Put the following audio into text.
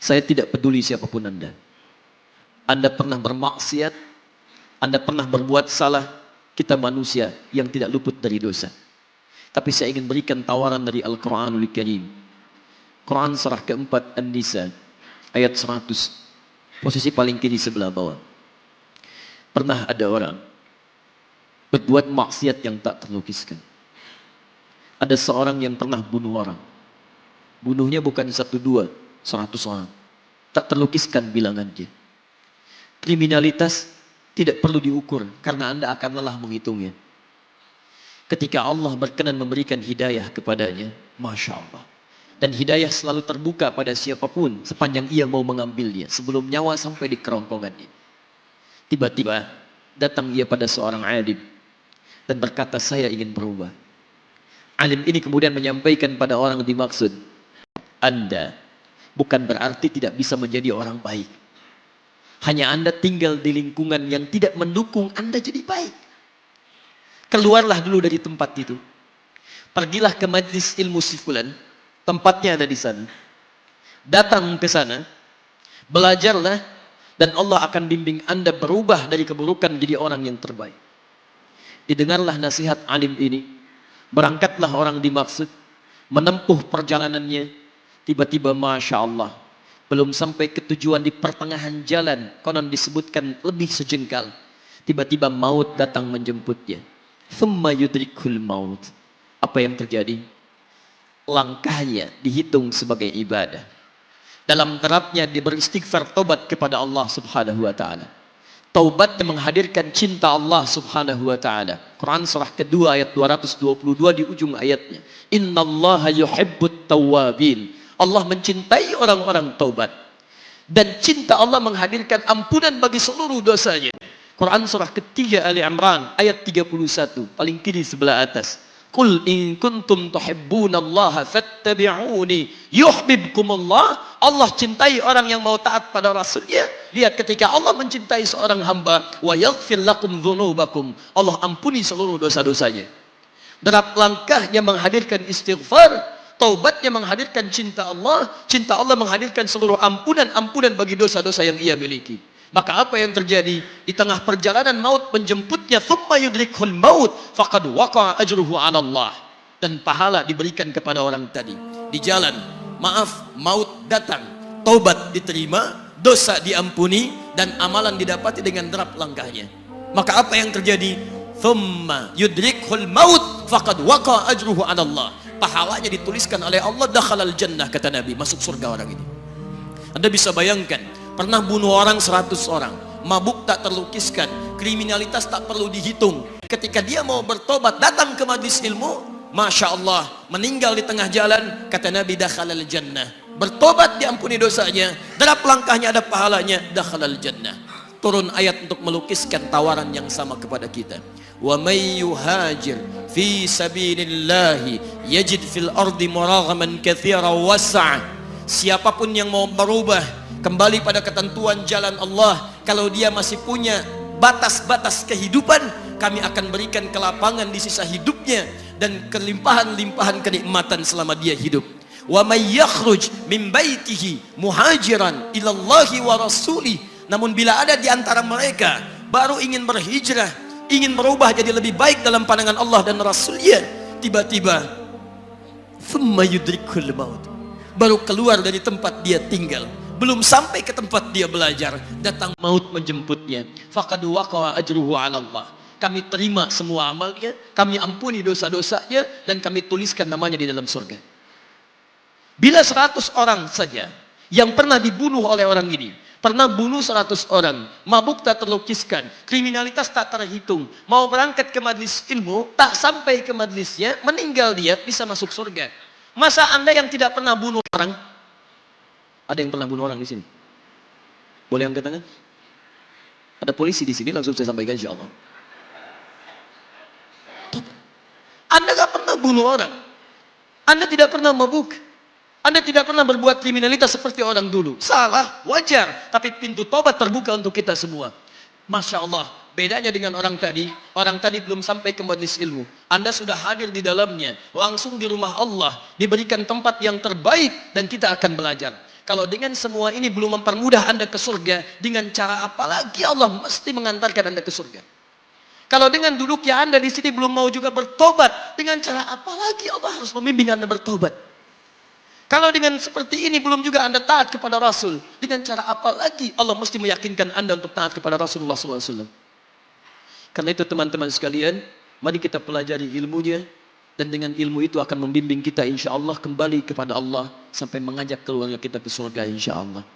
Saya tidak peduli siapapun Anda. Anda pernah bermaksiat, Anda pernah berbuat salah, kita manusia yang tidak luput dari dosa. Tapi saya ingin berikan tawaran dari Al-Quranul Karim. Quran surah keempat An-Nisa, ayat 100, posisi paling kiri sebelah bawah. Pernah ada orang berbuat maksiat yang tak terlukiskan. Ada seorang yang pernah bunuh orang. Bunuhnya bukan 1, 2, 100 orang. Tak terlukiskan bilangannya. Kriminalitas tidak perlu diukur karena Anda akan lelah menghitungnya. Ketika Allah berkenan memberikan hidayah kepadanya, Masya Allah. Dan hidayah selalu terbuka pada siapapun sepanjang ia mau mengambilnya sebelum nyawa sampai di kerongkongannya. Tiba-tiba datang ia pada seorang alim dan berkata, saya ingin berubah. Alim ini kemudian menyampaikan pada orang dimaksud, Anda bukan berarti tidak bisa menjadi orang baik. Hanya Anda tinggal di lingkungan yang tidak mendukung Anda jadi baik. Keluarlah dulu dari tempat itu. Pergilah ke majlis ilmu si fulan, tempatnya ada di sana. Datang ke sana, belajarlah, dan Allah akan bimbing Anda berubah dari keburukan menjadi orang yang terbaik. Didengarlah nasihat alim ini. Berangkatlah orang dimaksud, menempuh perjalanannya. Tiba-tiba Masya Allah, belum sampai ke tujuan di pertengahan jalan, konon disebutkan lebih sejengkal. Tiba-tiba maut datang menjemputnya. Thumma yudrikul maut. Apa yang terjadi? Langkahnya dihitung sebagai ibadah. Dalam terapnya dia beristighfar tobat kepada Allah subhanahu wa ta'ala. Taubat yang menghadirkan cinta Allah subhanahu wa ta'ala. Quran surah kedua ayat 222 di ujung ayatnya. Innallaha yuhibbut tawwabin. Allah mencintai orang-orang taubat. Dan cinta Allah menghadirkan ampunan bagi seluruh dosanya. Quran surah ketiga Ali Imran ayat 31. Paling kiri sebelah atas. Qul in kuntum tuhibbunallaha fattabi'uni yuhibbukumullah. Allah cintai orang yang mau taat pada Rasulnya. Lihat ketika Allah mencintai seorang hamba, wa yaghfir lakum dzunubakum. Allah ampuni seluruh dosa-dosanya. Derap langkahnya menghadirkan istighfar, taubatnya menghadirkan cinta Allah menghadirkan seluruh ampunan bagi dosa-dosa yang ia miliki. Maka apa yang terjadi? Di tengah perjalanan maut menjemputnya, thumma yudrikhul maut faqad waqa'a ajruhu 'ala Allah. Dan pahala diberikan kepada orang tadi. Di jalan, maaf, maut datang, taubat diterima, dosa diampuni, dan amalan didapati dengan derap langkahnya. Maka apa yang terjadi? Thumma yudrikhul maut faqad waqa'a ajruhu 'ala Allah. Pahalanya dituliskan oleh Allah, dakhalal jannah, kata Nabi, masuk surga orang ini. Anda bisa bayangkan, pernah bunuh orang 100 orang, mabuk tak terlukiskan, kriminalitas tak perlu dihitung. Ketika dia mau bertobat, datang ke majlis ilmu, Masya Allah, meninggal di tengah jalan, kata Nabi, dakhalal jannah. Bertobat diampuni dosanya, derap langkahnya ada pahalanya, dakhalal jannah. Turun ayat untuk melukiskan tawaran yang sama kepada kita. Wa may yuhajir fi sabilillahi yajid fil ardi muraghaman katsira was'a. Siapapun yang mau berubah kembali pada ketentuan jalan Allah, kalau dia masih punya batas-batas kehidupan, kami akan berikan kelapangan di sisa hidupnya dan kelimpahan-limpahan kenikmatan selama dia hidup. Wa may yakhruj min baitihi muhajiran ila Allahi wa rasulih. Namun bila ada di antara mereka baru ingin berhijrah, ingin berubah jadi lebih baik dalam pandangan Allah dan Rasulnya, tiba-tiba thumma yudrikul maut, baru keluar dari tempat dia tinggal, belum sampai ke tempat dia belajar, datang maut menjemputnya. Faqad waqa'a ajruhu 'ala Allah. Kami terima semua amalnya, kami ampuni dosa-dosanya, dan kami tuliskan namanya di dalam surga. Bila 100 orang saja yang pernah dibunuh oleh orang ini, pernah bunuh 100 orang, mabuk tak terlukiskan, kriminalitas tak terhitung, mau berangkat ke majlis ilmu, tak sampai ke majlisnya, meninggal dia, bisa masuk surga. Masa Anda yang tidak pernah bunuh orang? Ada yang pernah bunuh orang di sini? Boleh angkat tangan? Ada polisi di sini, langsung saya sampaikan insyaallah. Anda gak pernah bunuh orang. Anda tidak pernah mabuk. Anda tidak pernah berbuat kriminalitas seperti orang dulu. Salah, wajar. Tapi pintu tobat terbuka untuk kita semua. Masya Allah. Bedanya dengan orang tadi belum sampai ke majlis ilmu. Anda sudah hadir di dalamnya. Langsung di rumah Allah. Diberikan tempat yang terbaik dan kita akan belajar. Kalau dengan semua ini belum mempermudah Anda ke surga, dengan cara apa lagi Allah mesti mengantarkan Anda ke surga? Kalau dengan duduknya Anda di sini belum mau juga bertobat, dengan cara apa lagi Allah harus membimbing Anda bertobat? Kalau dengan seperti ini belum juga Anda taat kepada Rasul, dengan cara apa lagi Allah mesti meyakinkan Anda untuk taat kepada Rasulullah SAW? Karena itu teman-teman sekalian, mari kita pelajari ilmunya, dan dengan ilmu itu akan membimbing kita insya Allah kembali kepada Allah sampai mengajak keluarga kita ke surga insya Allah.